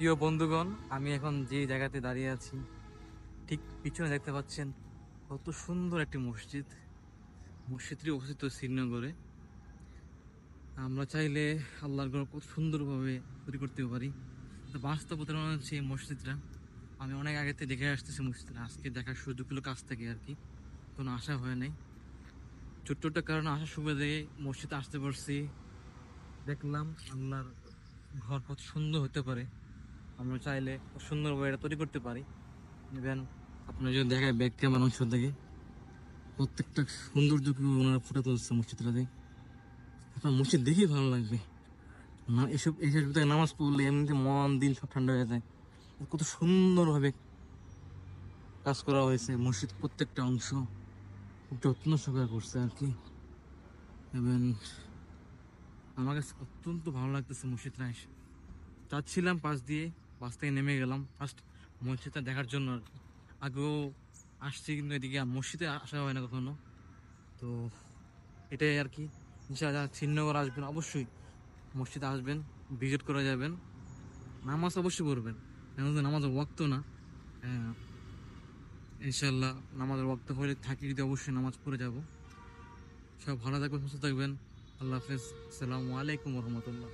প্রিয় বন্ধুগণ, আমি এখন যে জায়গাতে দাঁড়িয়ে আছি ঠিক পিছনে দেখতে পাচ্ছেন কত সুন্দর একটি মসজিদ। মসজিদটি অবস্থিত শ্রীনগরে। আমরা চাইলে আল্লাহর ঘর কত সুন্দরভাবে তৈরি করতে পারি। তো বাস্তব উদাহরণ হচ্ছে এই মসজিদটা। আমি অনেক আগে থেকে দেখে আসতেছি মসজিদটা, আজকে দেখার সুযোগ হলো কাছ থেকে আর কি। কোনো আশা হয় নাই, ছোট্ট একটা কারণে আসার সুবাদে মসজিদে আসতে পারছি। দেখলাম আল্লাহর ঘর কত সুন্দর হতে পারে। আমরা চাইলে কত সুন্দরভাবে এটা তৈরি করতে পারি। ইভেন আপনার যদি দেখায় ব্যাগ ক্যামেরা অংশ থেকে প্রত্যেকটা সৌন্দর্যকে ওনারা ফুটে তুলছে মসজিদটাতে। আপনার মসজিদ দেখেই ভালো লাগবে না। এসব থেকে নামাজ পড়লে এমনিতে মন দিল সব ঠান্ডা হয়ে যায়। কত সুন্দরভাবে কাজ করা হয়েছে মসজিদ, প্রত্যেকটা অংশ খুব যত্ন সহকারে করছে আর কি। এবং আমার কাছে অত্যন্ত ভালো লাগতেছে মসজিদটা এসে। যাচ্ছিলাম বাস থেকে নেমে গেলাম ফার্স্ট মসজিদটা দেখার জন্য আর কি। আগেও আসছি কিন্তু এদিকে মসজিদে আসা হয় না কখনো। তো এটাই আর কি। ইনশাআল্লাহ শ্রীনগর আসবেন অবশ্যই, মসজিদে আসবেন, ভিজিট করে যাবেন, নামাজ অবশ্যই পড়বেন। এখন তো নামাজের ওয়াক্ত না। হ্যাঁ, ইনশাআল্লাহ নামাজের ওয়াক্ত হলে থাকি যদি অবশ্যই নামাজ পড়ে যাব। সব ভালো থাকবেন, সুস্থ থাকবেন। আল্লাহ হাফেজ। আসসালামু আলাইকুম রহমতুল্লাহ।